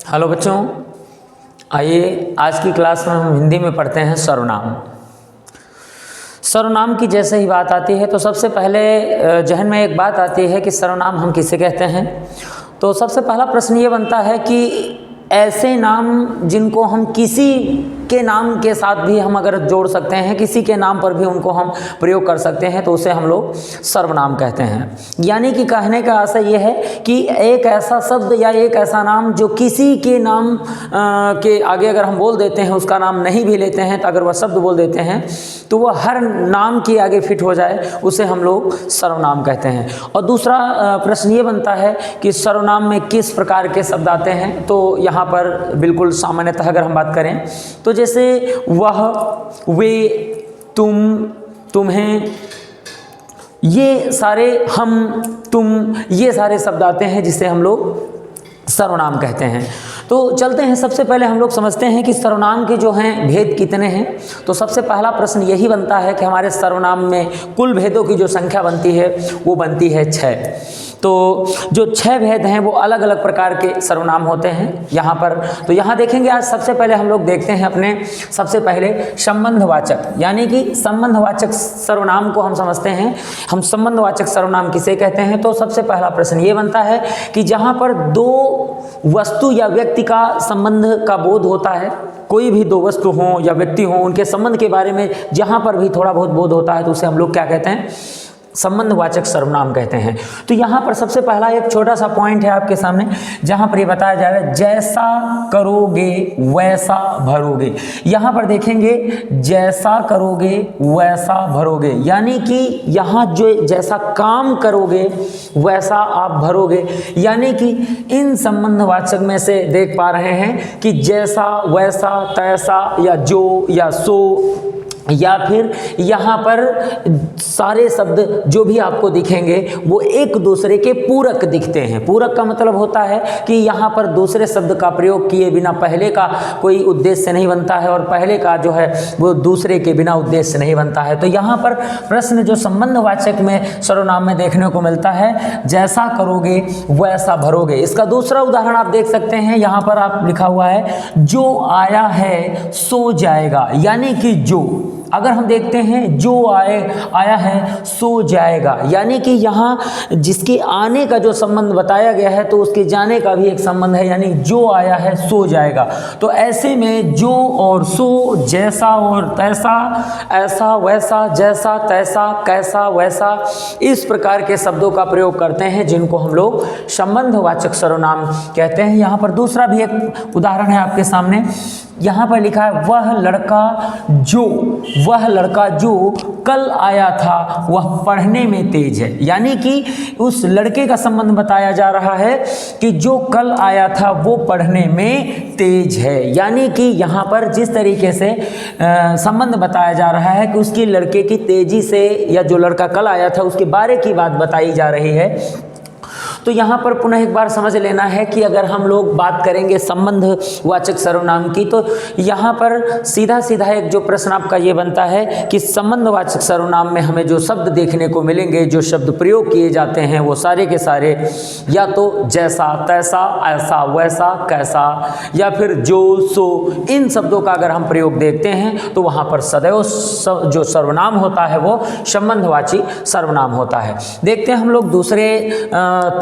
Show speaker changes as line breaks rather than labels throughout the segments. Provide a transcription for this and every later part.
Hello बच्चों, आइए आज की क्लास में हम हिंदी में पढ़ते हैं सर्वनाम। सर्वनाम की जैसे ही बात आती है तो सबसे पहले जहन में एक बात आती है कि सर्वनाम हम किसे कहते हैं। तो सबसे पहला प्रश्न ये बनता है कि ऐसे नाम जिनको हम किसी के नाम के साथ भी हम अगर जोड़ सकते हैं, किसी के नाम पर भी उनको हम प्रयोग कर सकते हैं, तो उसे हम लोग सर्वनाम कहते हैं। यानी कि कहने का आशय ये है कि एक ऐसा शब्द या एक ऐसा नाम जो किसी के नाम के आगे अगर हम बोल देते हैं, उसका नाम नहीं भी लेते हैं, तो अगर वह शब्द बोल देते हैं तो वह हर नाम के आगे फिट हो जाए, उसे हम लोग सर्वनाम कहते हैं। और दूसरा प्रश्न ये बनता है कि सर्वनाम में किस प्रकार के शब्द आते हैं। तो यहाँ पर बिल्कुल सामान्यतः अगर हम बात करें तो जैसे वह, वे, तुम, तुम्हें, ये सारे, हम, तुम, ये सारे शब्द आते हैं जिसे हम लोग सर्वनाम कहते हैं। तो चलते हैं, सबसे पहले हम लोग समझते हैं कि सर्वनाम के जो हैं भेद कितने हैं। तो सबसे पहला प्रश्न यही बनता है कि हमारे सर्वनाम में कुल भेदों की जो संख्या बनती है वो बनती है 6। तो जो 6 भेद हैं वो अलग अलग प्रकार के सर्वनाम होते हैं यहाँ पर। तो यहाँ देखेंगे आज सबसे पहले हम लोग देखते हैं अपने सबसे पहले संबंधवाचक, यानी कि संबंधवाचक सर्वनाम को हम समझते हैं। हम संबंधवाचक सर्वनाम किसे कहते हैं। तो सबसे पहला प्रश्न ये बनता है कि जहाँ पर दो वस्तु या व्यक्ति का संबंध का बोध होता है, कोई भी दो वस्तु हों या व्यक्ति हों, उनके संबंध के बारे में जहाँ पर भी थोड़ा बहुत बोध होता है तो उसे हम लोग क्या कहते हैं, संबंधवाचक सर्वनाम कहते हैं। तो यहाँ पर सबसे पहला एक छोटा सा पॉइंट है आपके सामने, जहाँ पर ये बताया जा रहा है जैसा करोगे वैसा भरोगे। यहाँ पर देखेंगे जैसा करोगे वैसा भरोगे, यानी कि यहाँ जो जैसा काम करोगे वैसा आप भरोगे। यानी कि इन संबंधवाचक में से देख पा रहे हैं कि जैसा, वैसा, तैसा या जो या सो, या फिर यहाँ पर सारे शब्द जो भी आपको दिखेंगे वो एक दूसरे के पूरक दिखते हैं। पूरक का मतलब होता है कि यहाँ पर दूसरे शब्द का प्रयोग किए बिना पहले का कोई उद्देश्य नहीं बनता है, और पहले का जो है वो दूसरे के बिना उद्देश्य नहीं बनता है। तो यहाँ पर प्रश्न जो संबंधवाचक में सर्वनाम में देखने को मिलता है, जैसा करोगे वैसा भरोगे। इसका दूसरा उदाहरण आप देख सकते हैं, यहाँ पर आप लिखा हुआ है जो आया है सो जाएगा। यानी कि जो, अगर हम देखते हैं जो आया है सो जाएगा, यानी कि यहाँ जिसके आने का जो संबंध बताया गया है तो उसके जाने का भी एक संबंध है, यानी जो आया है सो जाएगा। तो ऐसे में जो और सो, जैसा और तैसा, ऐसा वैसा, जैसा तैसा, कैसा वैसा, इस प्रकार के शब्दों का प्रयोग करते हैं जिनको हम लोग संबंधवाचक सर्वनाम कहते हैं। यहाँ पर दूसरा भी एक उदाहरण है आपके सामने, यहाँ पर लिखा है वह लड़का जो कल आया था वह पढ़ने में तेज है। यानी कि उस लड़के का संबंध बताया जा रहा है कि जो कल आया था वो पढ़ने में तेज है। यानी कि यहाँ पर जिस तरीके से संबंध बताया जा रहा है कि उसकी लड़के की तेजी से, या जो लड़का कल आया था उसके बारे की बात बताई जा रही है। तो यहाँ पर पुनः एक बार समझ लेना है कि अगर हम लोग बात करेंगे संबंधवाचक सर्वनाम की, तो यहाँ पर सीधा सीधा एक जो प्रश्न आपका ये बनता है कि संबंधवाचक सर्वनाम में हमें जो शब्द देखने को मिलेंगे, जो शब्द प्रयोग किए जाते हैं, वो सारे के सारे या तो जैसा, तैसा, ऐसा, वैसा, कैसा, या फिर जो, सो, इन शब्दों का अगर हम प्रयोग देखते हैं तो वहाँ पर सदैव जो सर्वनाम होता है वो संबंधवाची सर्वनाम होता है। देखते हैं हम लोग दूसरे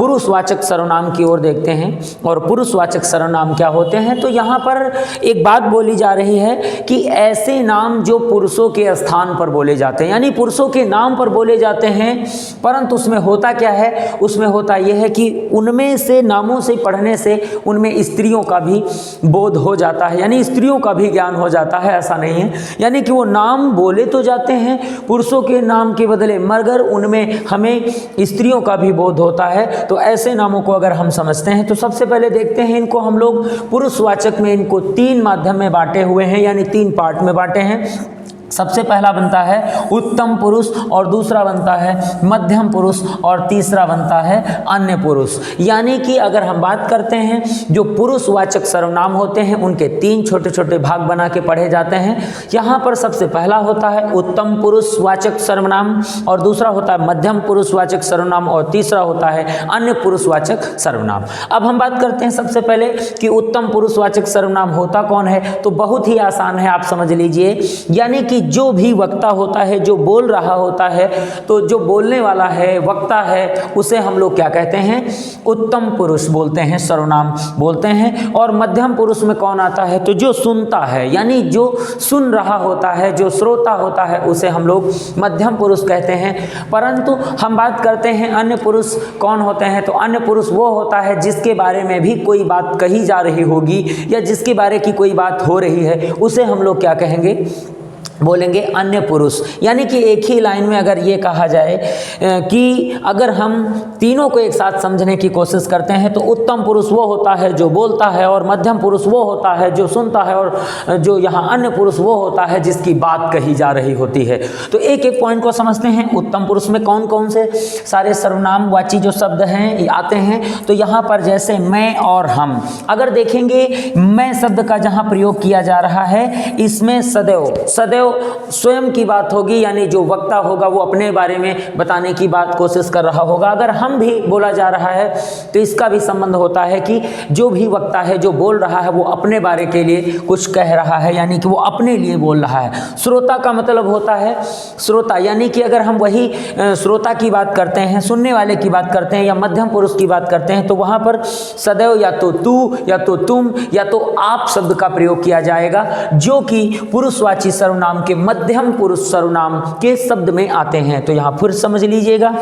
पुरुषवाचक सर्वनाम की ओर देखते हैं। और पुरुषवाचक सर्वनाम क्या होते हैं। तो यहाँ पर एक बात बोली जा रही है कि ऐसे नाम जो पुरुषों के स्थान पर बोले जाते हैं, यानी पुरुषों के नाम पर बोले जाते हैं, परंतु उसमें होता क्या है, उसमें होता यह है कि उनमें से नामों से पढ़ने से उनमें स्त्रियों का भी बोध हो जाता है, यानी स्त्रियों का भी ज्ञान हो जाता है। ऐसा नहीं है, यानी कि वो नाम बोले तो जाते हैं पुरुषों के नाम के बदले, मगर उनमें हमें स्त्रियों का भी बोध होता है। तो ऐसे नामों को अगर हम समझते हैं तो सबसे पहले देखते हैं, इनको हम लोग पुरुषवाचक में इनको 3 माध्यम में बांटे हुए हैं, यानी 3 पार्ट में बांटे हैं। सबसे पहला बनता है उत्तम पुरुष और दूसरा बनता है मध्यम पुरुष और तीसरा बनता है अन्य पुरुष। यानी कि अगर हम बात करते हैं जो पुरुषवाचक सर्वनाम होते हैं उनके 3 छोटे छोटे भाग बना के पढ़े जाते हैं। यहाँ पर सबसे पहला होता है उत्तम पुरुषवाचक सर्वनाम और दूसरा होता है मध्यम पुरुषवाचक सर्वनाम और तीसरा होता है अन्य पुरुषवाचक सर्वनाम। अब हम बात करते हैं सबसे पहले कि उत्तम पुरुषवाचक सर्वनाम होता कौन है। तो बहुत ही आसान है, आप समझ लीजिए। यानी कि जो भी वक्ता होता है, जो बोल रहा होता है, तो जो बोलने वाला है, वक्ता है, उसे हम लोग क्या कहते हैं, उत्तम पुरुष बोलते हैं, सर्वनाम बोलते हैं। और मध्यम पुरुष में कौन आता है, तो जो सुनता है, यानी जो सुन रहा होता है, जो श्रोता होता है, उसे हम लोग मध्यम पुरुष कहते हैं। परंतु हम बात करते हैं अन्य पुरुष कौन होते हैं, तो अन्य पुरुष वो होता है जिसके बारे में भी कोई बात कही जा रही होगी या जिसके बारे की कोई बात हो रही है, उसे हम लोग क्या कहेंगे, बोलेंगे अन्य पुरुष। यानी कि एक ही लाइन में अगर ये कहा जाए कि अगर हम तीनों को एक साथ समझने की कोशिश करते हैं तो उत्तम पुरुष वो होता है जो बोलता है, और मध्यम पुरुष वो होता है जो सुनता है, और जो यहाँ अन्य पुरुष वो होता है जिसकी बात कही जा रही होती है। तो एक एक पॉइंट को समझते हैं। उत्तम पुरुष में कौन कौन से सारे सर्वनाम वाची जो शब्द हैं आते हैं, तो यहाँ पर जैसे मैं और हम, अगर देखेंगे मैं शब्द का जहाँ प्रयोग किया जा रहा है, इसमें सदैव स्वयं की बात होगी, यानी जो वक्ता होगा वो अपने बारे में बताने की बात कोशिश कर रहा होगा। अगर हम भी बोला जा रहा है तो इसका भी संबंध होता है कि जो भी वक्ता है, जो बोल रहा है, वो अपने बारे के लिए कुछ कह रहा है, यानी कि वो अपने लिए बोल रहा है। श्रोता का मतलब होता है श्रोता, यानी कि अगर हम वही श्रोता की बात करते हैं, सुनने वाले की बात करते हैं या मध्यम पुरुष की बात करते हैं, तो वहाँ पर सदैव या तो तू या तो तुम या तो आप शब्द का प्रयोग किया जाएगा, जो कि पुरुषवाची सर्वनाम के मध्यम पुरुष सर्वनाम के शब्द में आते हैं। तो यहां फिर समझ लीजिएगा,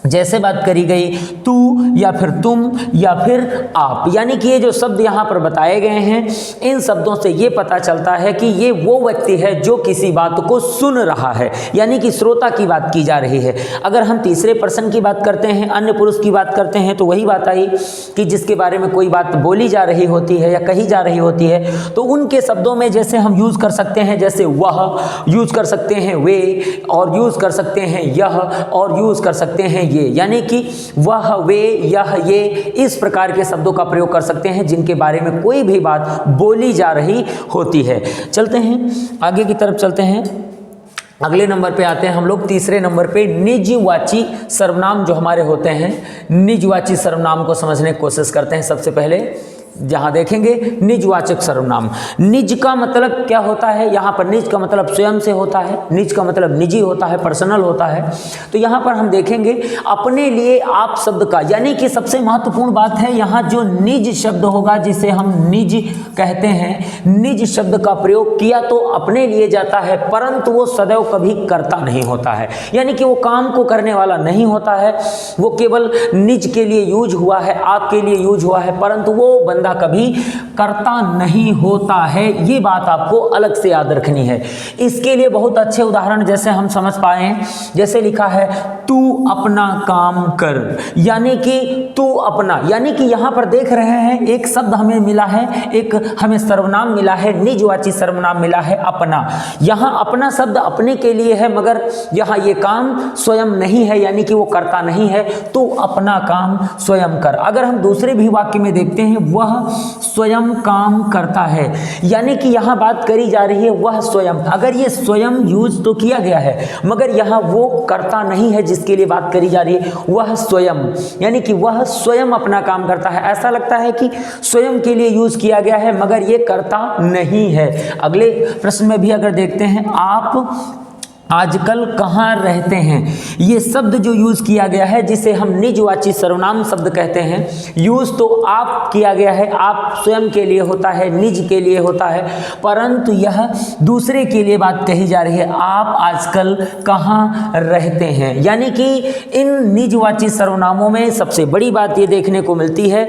जैसे बात करी गई तू या फिर तुम या फिर आप, यानी कि ये जो शब्द यहाँ पर बताए गए हैं, इन शब्दों से ये पता चलता है कि ये वो व्यक्ति है जो किसी बात को सुन रहा है, यानी कि श्रोता की बात की जा रही है। अगर हम तीसरे पर्सन की बात करते हैं, अन्य पुरुष की बात करते हैं, तो वही बात आई कि जिसके बारे में कोई बात बोली जा रही होती है या कही जा रही होती है, तो उनके शब्दों में जैसे हम यूज़ कर सकते हैं, जैसे वह यूज़ कर सकते हैं, वे, और यूज़ कर सकते हैं यह, और यूज़ कर सकते हैं ये, यानी कि वह, वे, यह, ये, इस प्रकार के शब्दों का प्रयोग कर सकते हैं जिनके बारे में कोई भी बात बोली जा रही होती है। चलते हैं आगे की तरफ, चलते हैं अगले नंबर पे आते हैं हम लोग। तीसरे नंबर पे निजवाची सर्वनाम जो हमारे होते हैं, निजवाची सर्वनाम को समझने की कोशिश करते हैं। सबसे पहले जहाँ देखेंगे निजवाचक सर्वनाम, निज का मतलब क्या होता है, यहाँ पर निज का मतलब स्वयं से होता है, निज का मतलब निजी होता है, पर्सनल होता है। तो यहाँ पर हम देखेंगे अपने लिए आप शब्द का, यानी कि सबसे महत्वपूर्ण बात है यहाँ जो निज शब्द होगा, जिसे हम निज कहते हैं, निज शब्द का प्रयोग किया तो अपने लिए जाता है, परंतु वो सदैव कभी करता नहीं होता है, यानी कि वो काम को करने वाला नहीं होता है। वो केवल निज के लिए यूज हुआ है, आपके लिए यूज हुआ है, परंतु वो बंदा कभी करता नहीं होता है। ये बात आपको अलग से याद रखनी है। इसके लिए बहुत अच्छे उदाहरण जैसे हम समझ पाए, जैसे लिखा है तू अपना काम कर, यानी कि तू अपना, यानी कि यहाँ पर देख रहे हैं एक शब्द हमें मिला है, एक हमें सर्वनाम मिला है, निजवाची सर्वनाम मिला है अपना। यहाँ अपना शब्द अपने के लिए है, मगर यहाँ ये काम स्वयं नहीं है, यानी कि वो करता नहीं है। तू अपना काम स्वयं कर। अगर हम दूसरे भी वाक्य में देखते हैं, वह स्वयं काम करता है, यानी कि यहाँ बात करी जा रही है वह स्वयं। अगर ये स्वयं यूज तो किया गया है, मगर यहाँ वो करता नहीं है जिसके लिए बात करी जा रही है, वह स्वयं, यानी कि वह स्वयं अपना काम करता है। ऐसा लगता है कि स्वयं के लिए यूज किया गया है, मगर ये करता नहीं है। अगले प्रश्न में भी अगर देखते हैं, आप आजकल कहाँ रहते हैं, ये शब्द जो यूज़ किया गया है, जिसे हम निजवाची सर्वनाम शब्द कहते हैं, यूज़ तो आप किया गया है, आप स्वयं के लिए होता है, निज के लिए होता है, परंतु यह दूसरे के लिए बात कही जा रही है। आप आजकल कहाँ रहते हैं, यानी कि इन निजवाची सर्वनामों में सबसे बड़ी बात ये देखने को मिलती है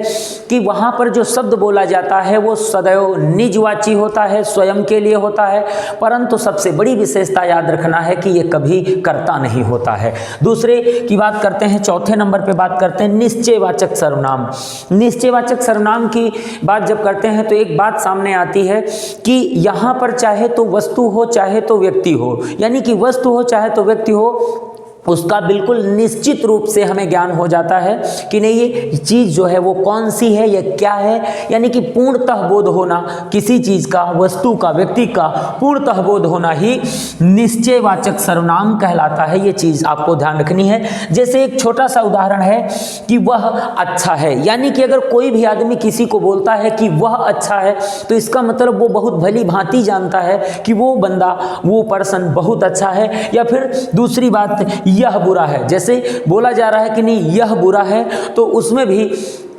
कि वहाँ पर जो शब्द बोला जाता है वो सदैव निजवाची होता है, स्वयं के लिए होता है। परंतु सबसे बड़ी विशेषता याद रखना है कि ये कभी कर्ता नहीं होता है। दूसरे की बात करते हैं, चौथे नंबर पे बात करते हैं निश्चयवाचक सर्वनाम। निश्चयवाचक सर्वनाम की बात जब करते हैं तो एक बात सामने आती है कि यहाँ पर चाहे तो वस्तु हो चाहे तो व्यक्ति हो, यानी कि वस्तु हो चाहे तो व्यक्ति हो, उसका बिल्कुल निश्चित रूप से हमें ज्ञान हो जाता है कि नहीं ये चीज़ जो है वो कौन सी है, ये क्या है, यानी कि पूर्णतः बोध होना किसी चीज़ का, वस्तु का, व्यक्ति का पूर्णतः बोध होना ही निश्चयवाचक सर्वनाम कहलाता है। ये चीज़ आपको ध्यान रखनी है। जैसे एक छोटा सा उदाहरण है कि वह अच्छा है, यानी कि अगर कोई भी आदमी किसी को बोलता है कि वह अच्छा है तो इसका मतलब वो बहुत भली भांति जानता है कि वो बंदा, वो पर्सन बहुत अच्छा है। या फिर दूसरी बात, यह बुरा है, जैसे बोला जा रहा है कि नहीं यह बुरा है, तो उसमें भी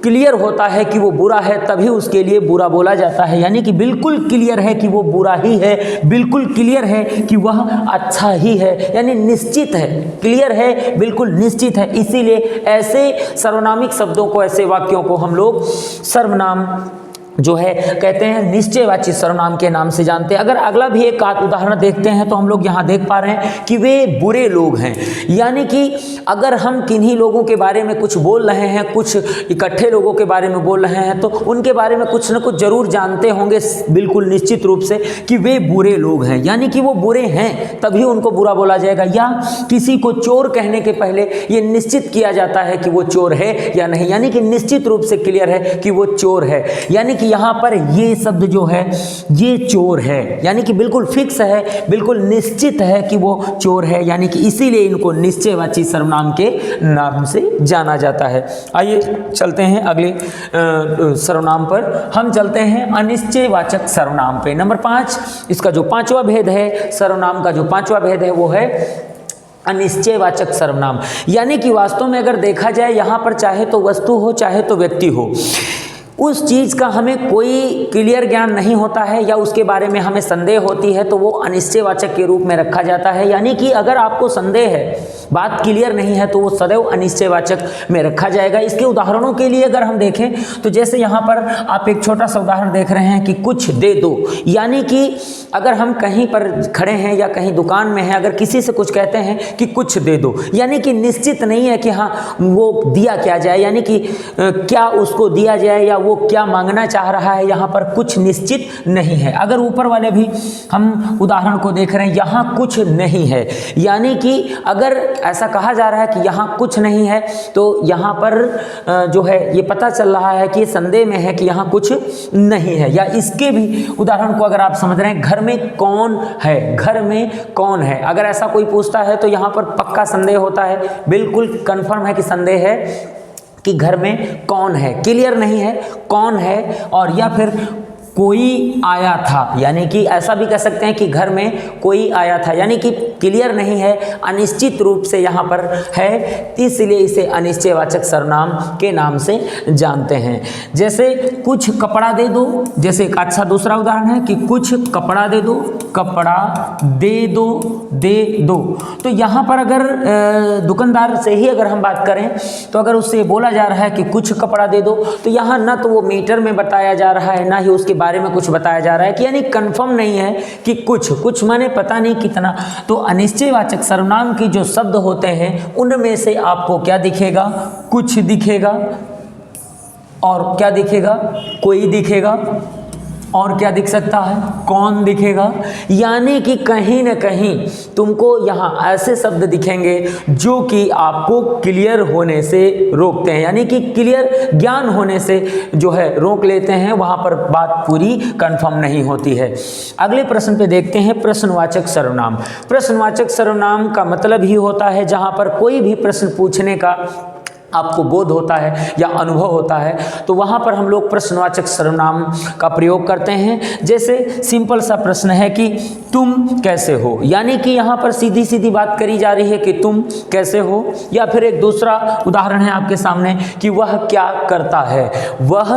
क्लियर होता है कि वो बुरा है, तभी उसके लिए बुरा बोला जाता है, यानी कि बिल्कुल क्लियर है कि वो बुरा ही है, बिल्कुल क्लियर है कि वह अच्छा ही है, यानी निश्चित है, क्लियर है, बिल्कुल निश्चित है। इसीलिए ऐसे सर्वनामिक शब्दों को, ऐसे वाक्यों को हम लोग सर्वनाम जो है कहते हैं निश्चयवाची सर्वनाम के नाम से जानते हैं। अगर अगला भी एक उदाहरण देखते हैं तो हम लोग यहाँ देख पा रहे हैं कि वे बुरे लोग हैं, यानी कि अगर हम किन्हीं लोगों के बारे में कुछ बोल रहे हैं, कुछ इकट्ठे लोगों के बारे में बोल रहे हैं, तो उनके बारे में कुछ न कुछ जरूर जानते होंगे बिल्कुल निश्चित रूप से कि वे बुरे लोग हैं, यानी कि वो बुरे हैं तभी उनको बुरा बोला जाएगा। या किसी को चोर कहने के पहले ये निश्चित किया जाता है कि वो चोर है या नहीं, यानी कि निश्चित रूप से क्लियर है कि वो चोर है, यानी कि यहाँ पर ये शब्द जो है ये चोर है, यानी कि बिल्कुल फिक्स है, बिल्कुल निश्चित है कि वो चोर है, यानी कि इसीलिए इनको निश्चयवाची सर्वनाम के नाम से जाना जाता है। आइए चलते हैं अगले सर्वनाम पर, हम चलते हैं अनिश्चयवाचक सर्वनाम पे। नंबर 5, इसका जो पांचवा भेद है, सर्वनाम का जो पांचवा भेद है वो है अनिश्चयवाचक सर्वनाम, यानी कि वास्तव में अगर देखा जाए यहाँ पर चाहे तो वस्तु हो चाहे तो व्यक्ति हो, उस चीज़ का हमें कोई क्लियर ज्ञान नहीं होता है या उसके बारे में हमें संदेह होती है तो वो अनिश्चयवाचक के रूप में रखा जाता है। यानी कि अगर आपको संदेह है, बात क्लियर नहीं है, तो वो सदैव अनिश्चयवाचक में रखा जाएगा। इसके उदाहरणों के लिए अगर हम देखें तो जैसे यहाँ पर आप एक छोटा सा उदाहरण देख रहे हैं कि कुछ दे दो, यानी कि अगर हम कहीं पर खड़े हैं या कहीं दुकान में हैं, अगर किसी से कुछ कहते हैं कि कुछ दे दो, यानी कि निश्चित नहीं है कि हाँ वो दिया क्या जाए, यानी कि क्या उसको दिया जाए या वो क्या मांगना चाह रहा है, यहाँ पर कुछ निश्चित नहीं है। अगर ऊपर वाले भी हम उदाहरण को देख रहे हैं, यहाँ कुछ नहीं है, यानी कि अगर ऐसा कहा जा रहा है कि यहाँ कुछ नहीं है तो यहाँ पर जो है ये पता चल रहा है कि संदेह में है कि यहाँ कुछ नहीं है। या इसके भी उदाहरण को अगर आप समझ रहे हैं, घर में कौन है, घर में कौन है, अगर ऐसा कोई पूछता है तो यहाँ पर पक्का संदेह होता है, बिल्कुल कंफर्म है कि संदेह है कि घर में कौन है, क्लियर नहीं है कौन है। और या फिर कोई आया था, यानी कि ऐसा भी कह सकते हैं कि घर में कोई आया था, यानी कि क्लियर नहीं है, अनिश्चित रूप से यहाँ पर है, इसलिए इसे अनिश्चयवाचक सर्वनाम के नाम से जानते हैं। जैसे कुछ कपड़ा दे दो, जैसे एक अच्छा दूसरा उदाहरण है कि कुछ कपड़ा दे दो, कपड़ा दे दो, दे दो। तो यहाँ पर अगर दुकानदार से ही अगर हम बात करें तो अगर उससे बोला जा रहा है कि कुछ कपड़ा दे दो, तो यहाँ ना तो वो मीटर में बताया जा रहा है, ना ही उसके बारे में कुछ बताया जा रहा है, कि यानी कंफर्म नहीं है कि कुछ माने पता नहीं कितना। तो अनिश्चयवाचक सर्वनाम की जो शब्द होते हैं उनमें से आपको क्या दिखेगा, कुछ दिखेगा, और क्या दिखेगा, कोई दिखेगा, और क्या दिख सकता है, कौन दिखेगा। यानी कि कहीं ना कहीं तुमको यहाँ ऐसे शब्द दिखेंगे जो कि आपको क्लियर होने से रोकते हैं, यानी कि क्लियर ज्ञान होने से जो है रोक लेते हैं, वहाँ पर बात पूरी कंफर्म नहीं होती है। अगले प्रश्न पे देखते हैं प्रश्नवाचक सर्वनाम। प्रश्नवाचक सर्वनाम का मतलब ही होता है जहाँ पर कोई भी प्रश्न पूछने का आपको बोध होता है या अनुभव होता है, तो वहाँ पर हम लोग प्रश्नवाचक सर्वनाम का प्रयोग करते हैं। जैसे सिंपल सा प्रश्न है कि तुम कैसे हो, यानी कि यहाँ पर सीधी सीधी बात करी जा रही है कि तुम कैसे हो। या फिर एक दूसरा उदाहरण है आपके सामने कि वह क्या करता है, वह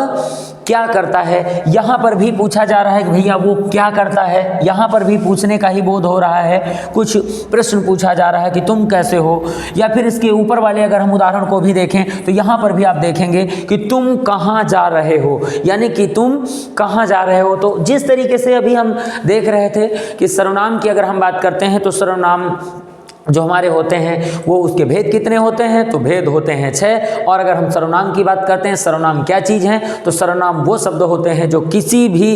क्या करता है, यहाँ पर भी पूछा जा रहा है कि भैया वो क्या करता है, यहाँ पर भी पूछने का ही बोध हो रहा है। कुछ प्रश्न पूछा जा रहा है कि तुम कैसे हो, या फिर इसके ऊपर वाले अगर हम उदाहरण को भी देखें तो यहाँ पर भी आप देखेंगे कि तुम कहाँ जा रहे हो, यानी कि तुम कहाँ जा रहे हो। तो जिस तरीके से अभी हम देख रहे थे कि सर्वनाम की अगर हम बात करते हैं तो सर्वनाम जो हमारे होते हैं वो उसके भेद कितने होते हैं, तो भेद होते हैं 6। और अगर हम सर्वनाम की बात करते हैं, सर्वनाम क्या चीज़ है, तो सर्वनाम वो शब्द होते हैं जो किसी भी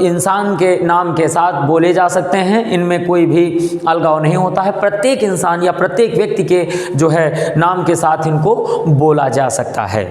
इंसान के नाम के साथ बोले जा सकते हैं। इनमें कोई भी अलगाव नहीं होता है, प्रत्येक इंसान या प्रत्येक व्यक्ति के जो है नाम के साथ इनको बोला जा सकता है।